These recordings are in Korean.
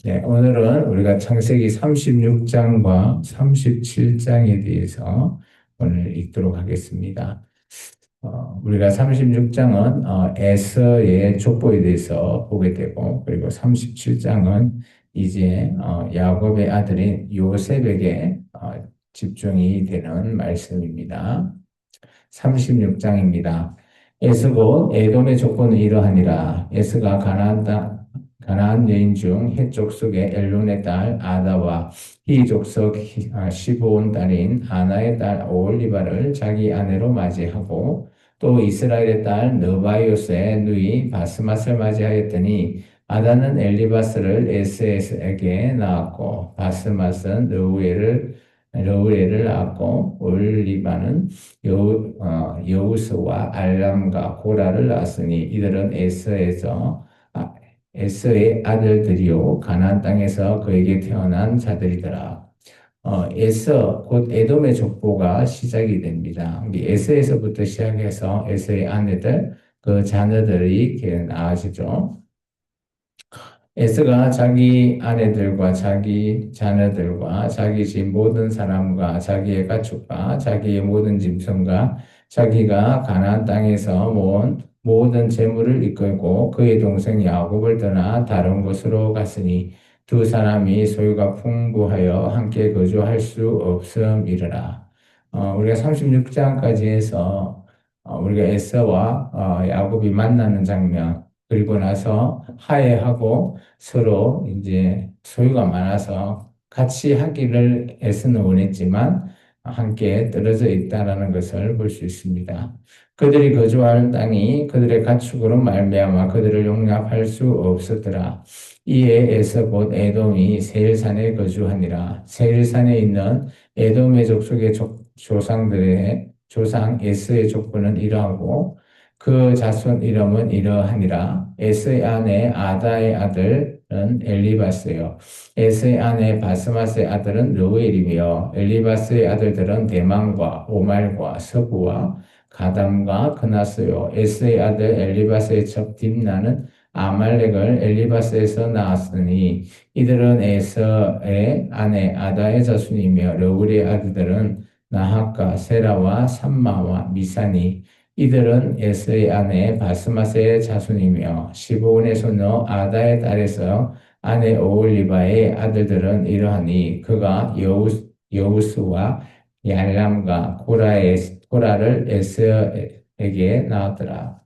네, 오늘은 우리가 창세기 36장과 37장에 대해서 오늘 읽도록 하겠습니다. 우리가 36장은 에서의 족보에 대해서 보게 되고, 그리고 37장은 이제 야곱의 아들인 요셉에게 집중이 되는 말씀입니다. 36장입니다. 에스 곧 에돔의 조건은 이러하니라. 에스가 가나안 여인 중 헷 족속의 엘론의 딸 아다와 히 족속 시브온 딸인 아나의 딸 오홀리바를 자기 아내로 맞이하고 또 이스라엘의 딸 느바이오스의 누이 바스맛을 맞이하였더니 아다는 엘리바스를 에스에스에게 낳았고 바스맛은 르우엘을 낳았고 올리바는 여우스와 알람과 고라를 낳았으니 이들은 에서의 아들들이요 가나안 땅에서 그에게 태어난 자들이더라. 에서 곧 에돔의 족보가 시작이 됩니다. 에서에서부터 시작해서 에서의 아내들 그 자녀들이 나아지죠. 에스가 자기 아내들과 자기 자녀들과 자기 집 모든 사람과 자기의 가축과 자기의 모든 짐승과 자기가 가나안 땅에서 모은 모든 재물을 이끌고 그의 동생 야곱을 떠나 다른 곳으로 갔으니 두 사람이 소유가 풍부하여 함께 거주할 수 없음이러라. 우리가 36장까지 해서 우리가 에서와 야곱이 만나는 장면 그리고 나서 화해하고 서로 이제 소유가 많아서 같이 하기를 애쓰는 원했지만 함께 떨어져 있다라는 것을 볼 수 있습니다. 그들이 거주하는 땅이 그들의 가축으로 말미암아 그들을 용납할 수 없었더라. 이에 에서 곧 에돔이 세일산에 거주하니라. 세일산에 있는 에돔의 족속의 조상들의 조상 에스의 족보는 이러하고 그 자손 이름은 이러하니라. 에스의 아내 아다의 아들은 엘리바스요. 에스의 아내 바스마스의 아들은 르우엘이며 엘리바스의 아들들은 대만과 오말과 서부와 가담과 그나스요. 에스의 아들 엘리바스의 첩 딥나는 아말렉을 엘리바스에서 낳았으니 이들은 에서의 아내 아다의 자손이며 르우엘의 아들들은 나핫과 세라와 삼마와 미사니 이들은 에스의 아내 바스마스의 자손이며 시브온의 소녀 아다의 딸에서 아내 오홀리바의 아들들은 이러하니 그가 여우스와 얄람과 고라를 에스에게 낳았더라.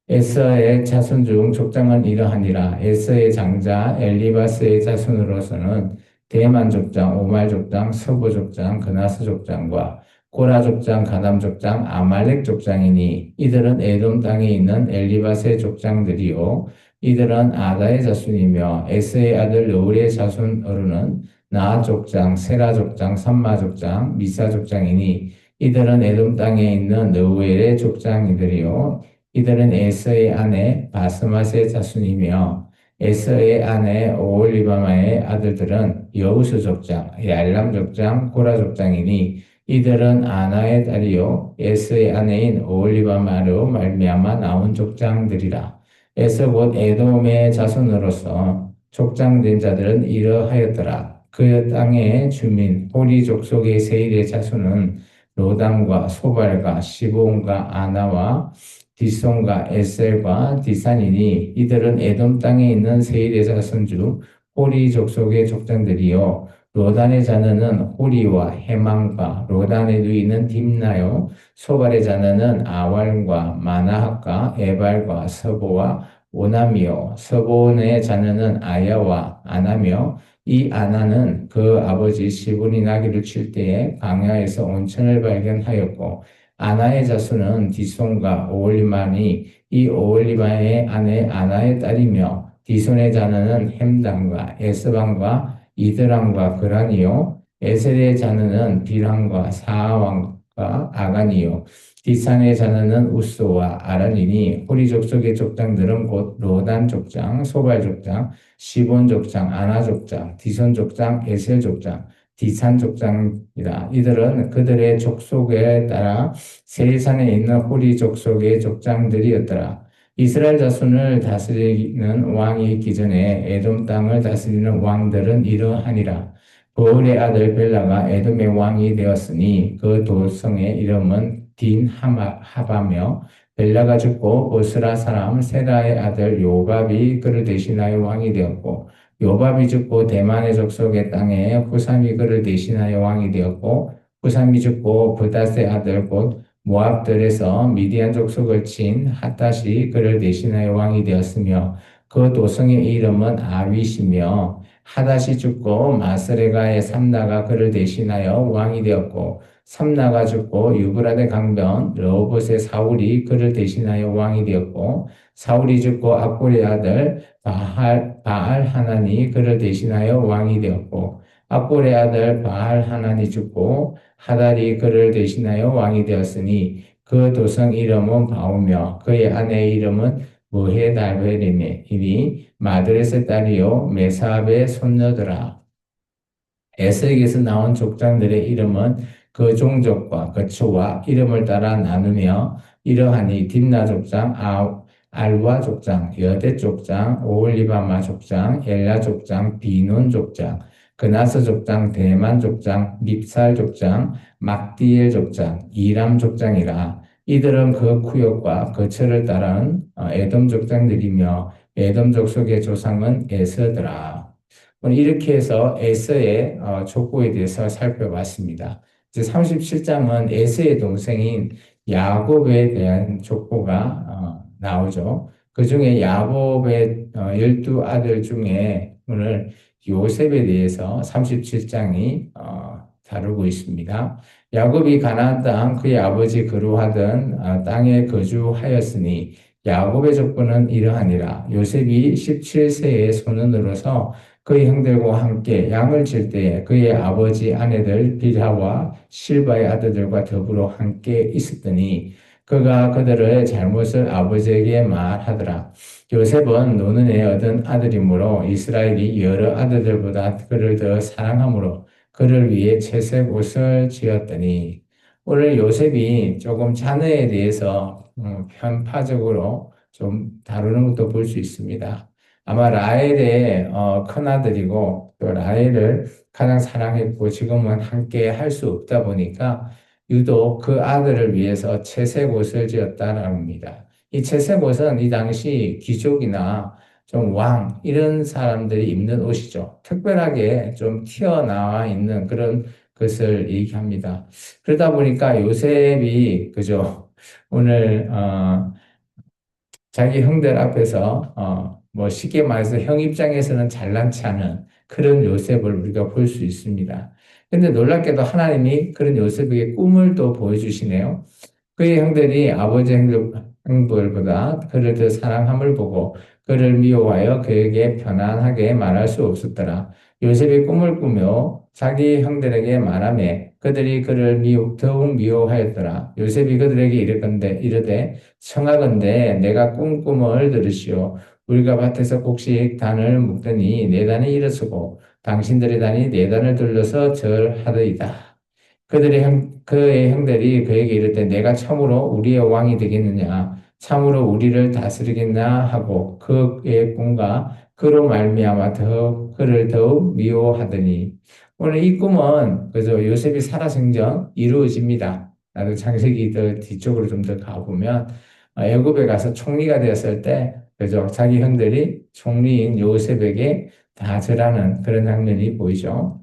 에서의 자손 중 족장은 이러하니라. 에서의 장자 엘리바스의 자손으로서는 대만 족장, 오말 족장, 서부 족장, 그나스 족장과 고라 족장, 가담 족장, 아말렉 족장이니 이들은 에돔 땅에 있는 엘리바스의 족장들이요. 이들은 아다의 자손이며 에서의 아들 르울의 자손으로는 나아 족장, 세라 족장, 삼마 족장, 미사 족장이니 이들은 에돔 땅에 있는 느우엘의 족장이들이요. 이들은 에서의 아내 바스맛의 자손이며 에서의 아내 오홀리바마의 아들들은 여우스 족장, 얄람 족장, 고라 족장이니 이들은 아나의 딸이요 에서의 아내인 오홀리바마로 말미암아 나온 족장들이라. 에서 곧 에돔의 자손으로서 족장된 자들은 이러하였더라. 그 땅의 주민 호리 족속의 세일의 자손은 로담과 소발과 시브온과 아나와 디손과 에셀과 디산이니 이들은 에돔 땅에 있는 세일의 자손 중 호리 족속의 족장들이요 로단의 자녀는 호리와 헤망과 로단의 누이는 딥나요 소발의 자녀는 아왈과 마나핫과 에발과 서보와 오남이요 서보온의 자녀는 아야와 아나며 이 아나는 그 아버지 시분이 나귀를 칠 때에 광야에서 온천을 발견하였고 아나의 자손은 디손과 오홀리만이 이 오홀리만의 아내 아나의 딸이며 디손의 자녀는 햄당과 에스방과 이드람과 그란이요 에셀의 자녀는 비람과 사왕과 아간이요 디산의 자녀는 우스와 아란이니 호리 족속의 족장들은 곧 로단 족장, 소발 족장, 시본 족장, 아나 족장, 디손 족장, 에셀 족장, 디산 족장이다. 이들은 그들의 족속에 따라 세일산에 있는 호리 족속의 족장들이었더라. 이스라엘 자손을 다스리는 왕이 있기 전에 에돔 땅을 다스리는 왕들은 이러하니라. 보울의 아들 벨라가 에돔의 왕이 되었으니 그 도성의 이름은 딘하바며 벨라가 죽고 보스라 사람 세라의 아들 요밥이 그를 대신하여 왕이 되었고 요밥이 죽고 대만의 족속의 땅에 후삼이 그를 대신하여 왕이 되었고 후삼이 죽고 브닷의 아들 곧 모압들에서 미디안 족속을 친 핫닷이 그를 대신하여 왕이 되었으며 그 도성의 이름은 아윗이며 핫닷이 죽고 마스레가의 삼나가 그를 대신하여 왕이 되었고 삼나가 죽고 유브라데 강변 러봇의 사울이 그를 대신하여 왕이 되었고 사울이 죽고 악보의 아들 바알 하나니 그를 대신하여 왕이 되었고 악볼의 아들 바알 하나니 죽고 하달이 그를 대신하여 왕이 되었으니 그 도성 이름은 바오며 그의 아내의 이름은 무헤달벨이니 이니 마드레스 딸이요 메사압의 손녀더라. 에스에게서 나온 족장들의 이름은 그 종족과 그 초와 이름을 따라 나누며 이러하니 딥나 족장, 알와 족장, 여대 족장, 오홀리바마 족장, 엘라 족장, 비논 족장, 그나스 족장, 대만 족장, 밉살 족장, 막디엘 족장, 이람 족장이라. 이들은 그 구역과 그 처를 따른 에돔 족장들이며 에돔 족속의 조상은 에서더라. 이렇게 해서 에서의 족보에 대해서 살펴봤습니다. 이제 37장은 에서의 동생인 야곱에 대한 족보가 나오죠. 그 중에 야곱의 12아들 중에 오늘 요셉에 대해서 37장이 다루고 있습니다. 야곱이 가나안 땅 그의 아버지 거류하던 땅에 거주하였으니 야곱의 족보는 이러하니라. 요셉이 17세의 소년으로서 그의 형들과 함께 양을 칠 때에 그의 아버지 아내들 빌하와 실바의 아들들과 더불어 함께 있었더니 그가 그들의 잘못을 아버지에게 말하더라. 요셉은 노는 애 얻은 아들이므로 이스라엘이 여러 아들들보다 그를 더 사랑하므로 그를 위해 채색 옷을 지었더니 오늘 요셉이 조금 자녀에 대해서 편파적으로 좀 다루는 것도 볼 수 있습니다. 아마 라헬의 큰아들이고 또 라헬을 가장 사랑했고 지금은 함께 할 수 없다 보니까 유독 그 아들을 위해서 채색 옷을 지었다는 겁니다. 이 채색 옷은 이 당시 귀족이나 좀 왕, 이런 사람들이 입는 옷이죠. 특별하게 좀 튀어나와 있는 그런 것을 얘기합니다. 그러다 보니까 요셉이, 그죠? 오늘, 자기 형들 앞에서, 뭐 쉽게 말해서 형 입장에서는 잘난치 않은 그런 요셉을 우리가 볼 수 있습니다. 근데 놀랍게도 하나님이 그런 요셉에게 꿈을 또 보여주시네요. 그의 형들이 아버지 형들보다 그를 더 사랑함을 보고 그를 미워하여 그에게 편안하게 말할 수 없었더라. 요셉이 꿈을 꾸며 자기 형들에게 말하며 그들이 그를 더욱 미워하였더라. 요셉이 그들에게 이르되 청하건대 내가 꿈을 들으시오. 우리가 밭에서 곡식 단을 묶더니 네 단이 일어서고 당신들의 단이 네 단을 둘러서 절하더이다. 그의 형들이 그에게 이르되 내가 참으로 우리의 왕이 되겠느냐 참으로 우리를 다스리겠나 하고 그의 꿈과 그로 말미암아 그를 더욱 미워하더니 오늘 이 꿈은 그저 요셉이 살아생전 이루어집니다. 나도 창세기 더 뒤쪽으로 좀 더 가보면 애굽에 가서 총리가 되었을 때 그저 자기 형들이 총리인 요셉에게 다 절하는 그런 장면이 보이죠.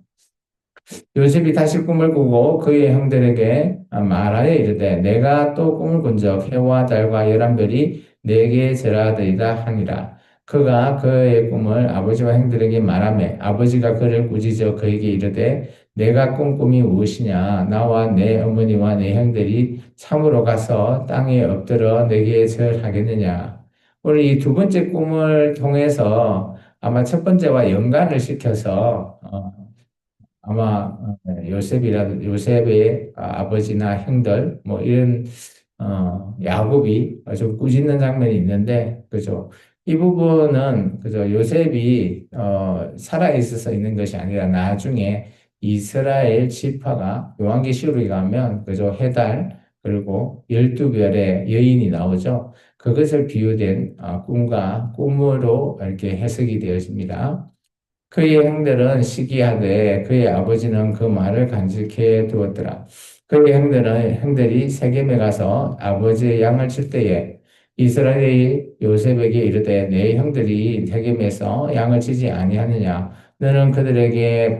요셉이 다시 꿈을 꾸고 그의 형들에게 말하여 이르되 내가 또 꿈을 꾼 적 해와 달과 열한 별이 내게 절하더이다 하니라. 그가 그의 꿈을 아버지와 형들에게 말하며 아버지가 그를 꾸짖어 그에게 이르되 내가 꾼 꿈이 무엇이냐 나와 내 어머니와 내 형들이 참으로 가서 땅에 엎드려 내게 절하겠느냐. 오늘 이 두 번째 꿈을 통해서 아마 첫 번째와 연관을 시켜서 아마 요셉의 아버지나 형들 뭐 이런 야곱이 좀 꾸짖는 장면이 있는데 그죠? 이 부분은 그죠? 요셉이 살아 있어서 있는 것이 아니라 나중에 이스라엘 지파가 요한계시록에 가면 그죠? 해달 그리고 12별의 여인이 나오죠. 그것을 비유된 꿈과 꿈으로 이렇게 해석이 되었습니다. 그의 형들은 시기하되 그의 아버지는 그 말을 간직해 두었더라. 그의 형들이 세겜에 가서 아버지의 양을 칠 때에 이스라엘이 요셉에게 이르되 내 형들이 세겜에서 양을 치지 아니하느냐 너는 그들에게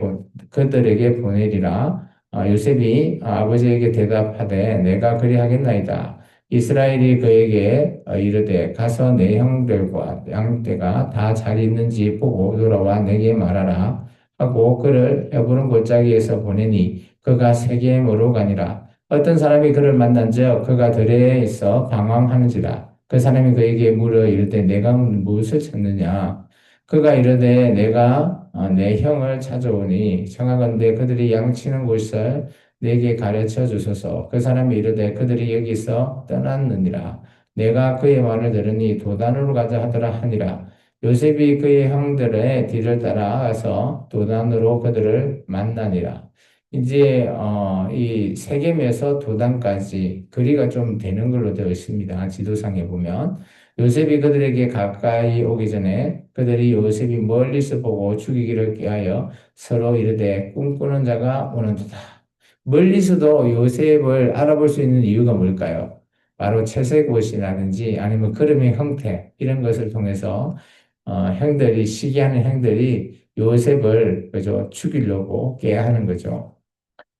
보내리라. 요셉이 아버지에게 대답하되 내가 그리하겠나이다. 이스라엘이 그에게 이르되 가서 내 형들과 양떼가 다 잘 있는지 보고 돌아와 내게 말하라 하고 그를 헤브론 골짜기에서 보내니 그가 세겜으로 가니라. 어떤 사람이 그를 만난즉 그가 들에 있어 방황하는지라. 그 사람이 그에게 물어 이르되 내가 무엇을 찾느냐. 그가 이르되 내가 내 형을 찾아오니 청하건대 그들이 양치는 곳을 내게 가르쳐 주소서. 그 사람이 이르되 그들이 여기서 떠났느니라. 내가 그의 말을 들으니 도단으로 가자 하더라 하니라. 요셉이 그의 형들의 뒤를 따라가서 도단으로 그들을 만나니라. 이제 이 세겜에서 도단까지 거리가 좀 되는 걸로 되어 있습니다. 지도상에 보면 요셉이 그들에게 가까이 오기 전에 그들이 요셉이 멀리서 보고 죽이기를 꾀하여 서로 이르되 꿈꾸는 자가 오는도다. 멀리서도 요셉을 알아볼 수 있는 이유가 뭘까요? 바로 채색 옷이라든지 아니면 걸음의 형태 이런 것을 통해서 시기하는 형들이 요셉을 그죠 죽이려고 깨하는 거죠.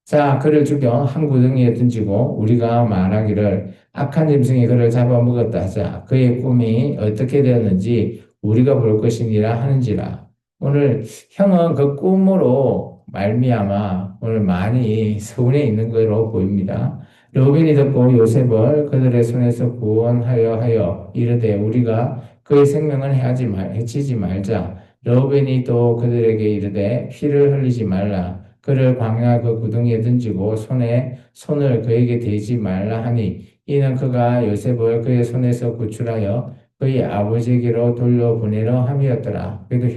자, 그를 죽여 한 구덩이에 던지고 우리가 말하기를 악한 짐승이 그를 잡아먹었다 하자. 그의 꿈이 어떻게 되었는지 우리가 볼 것이니라 하는지라. 오늘 형은 그 꿈으로 말미암아 오늘 많이 서운해 있는 것으로 보입니다. 르우벤이 듣고 요셉을 그들의 손에서 구원하여 하여 이르되 우리가 그의 생명을 해치지 말자. 르우벤이 또 그들에게 이르되 피를 흘리지 말라. 그를 광야 그 구덩이에 던지고 손을 그에게 대지 말라 하니 이는 그가 요셉을 그의 손에서 구출하여 그의 아버지에게로 돌려보내려 함이었더라. 그래도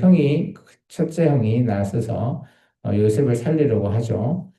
첫째 형이 나서서 요셉을 살리려고 하죠.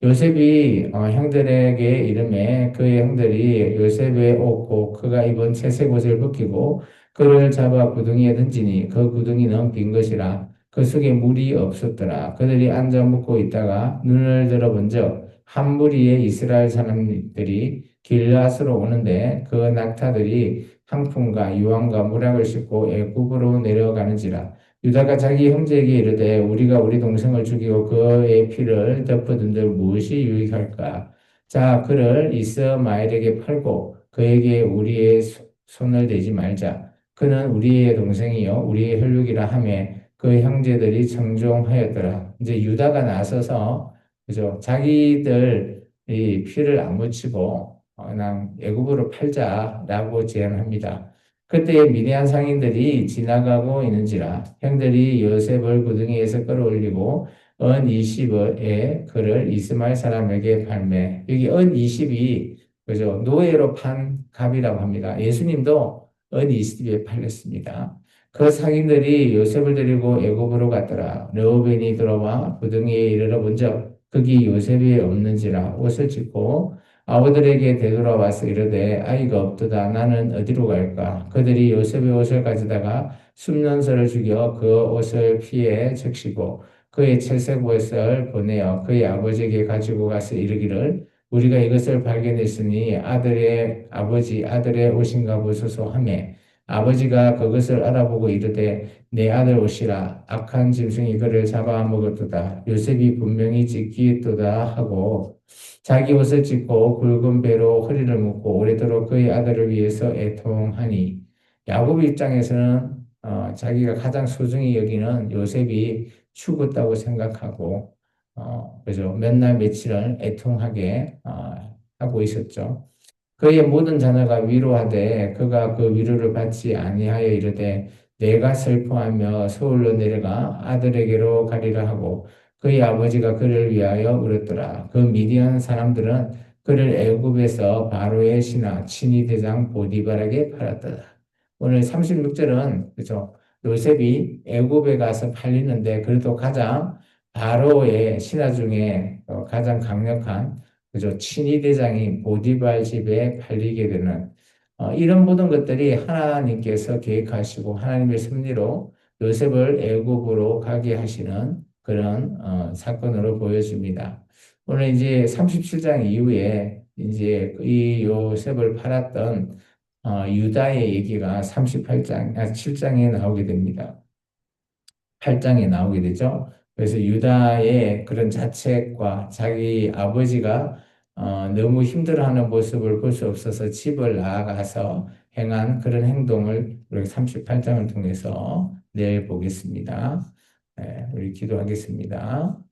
요셉이 형들에게 이름에 그의 형들이 요셉의 옷고 그가 입은 채색 옷을 벗기고 그를 잡아 구덩이에 던지니 그 구덩이는 빈 것이라 그 속에 물이 없었더라. 그들이 앉아 묵고 있다가 눈을 들어본즉 한 무리의 이스라엘 사람들이 길앗으로 오는데 그 낙타들이 항품과 유황과 물약을 싣고 애굽으로 내려가는지라. 유다가 자기 형제에게 이르되 우리가 우리 동생을 죽이고 그의 피를 덮어둔들 무엇이 유익할까? 자, 그를 이스마엘에게 팔고 그에게 우리의 손을 대지 말자. 그는 우리의 동생이요 우리의 혈육이라 하며 그 형제들이 청종하였더라. 이제 유다가 나서서 그죠? 자기들이 피를 안 묻히고 그냥 애굽으로 팔자라고 제안합니다. 그때 미디안 상인들이 지나가고 있는지라 형들이 요셉을 구덩이에서 끌어올리고 은 20에 그를 이스마엘 사람에게 팔매. 여기 은 20이 그죠? 노예로 판 값이라고 합니다. 예수님도 은 20에 팔렸습니다. 그 상인들이 요셉을 데리고 애굽으로 갔더라. 르우벤이 들어와 구덩이에 이르러 본즉 거기 요셉이 없는지라 옷을 찢고 아우들에게 되돌아와서 이르되 아이가 없도다 나는 어디로 갈까? 그들이 요셉의 옷을 가져다가 숨년소를 죽여 그 옷을 피에 적시고 그의 채색 옷을 보내어 그의 아버지에게 가지고 가서 이르기를 우리가 이것을 발견했으니 아들의 옷인가 보소서 하매 아버지가 그것을 알아보고 이르되 내 아들 옷이라 악한 짐승이 그를 잡아먹었도다 요셉이 분명히 찢기었도다 하고 자기 옷을 찢고 굵은 배로 허리를 묶고 오래도록 그의 아들을 위해서 애통하니 야곱 입장에서는 자기가 가장 소중히 여기는 요셉이 죽었다고 생각하고 그죠 몇 날 며칠을 애통하게 하고 있었죠. 그의 모든 자녀가 위로하되 그가 그 위로를 받지 아니하여 이르되 내가 슬퍼하며 서울로 내려가 아들에게로 가리라 하고 그의 아버지가 그를 위하여 울었더라. 그 미디안 사람들은 그를 애굽에서 바로의 신하 친위 대장 보디발에게 팔았더라. 오늘 36절은 그죠? 요셉이 애굽에 가서 팔리는데 그래도 가장 바로의 신하 중에 가장 강력한 그죠? 친위 대장이 보디발 집에 팔리게 되는 이런 모든 것들이 하나님께서 계획하시고 하나님의 섭리로 요셉을 애굽으로 가게 하시는 그런 사건으로 보여집니다. 오늘 이제 37장 이후에 이제 이 요셉을 팔았던 유다의 얘기가 7장에 나오게 됩니다. 8장에 나오게 되죠. 그래서 유다의 그런 자책과 자기 아버지가 너무 힘들어하는 모습을 볼 수 없어서 집을 나아가서 행한 그런 행동을 우리 38장을 통해서 내일 보겠습니다. 네, 우리 기도하겠습니다.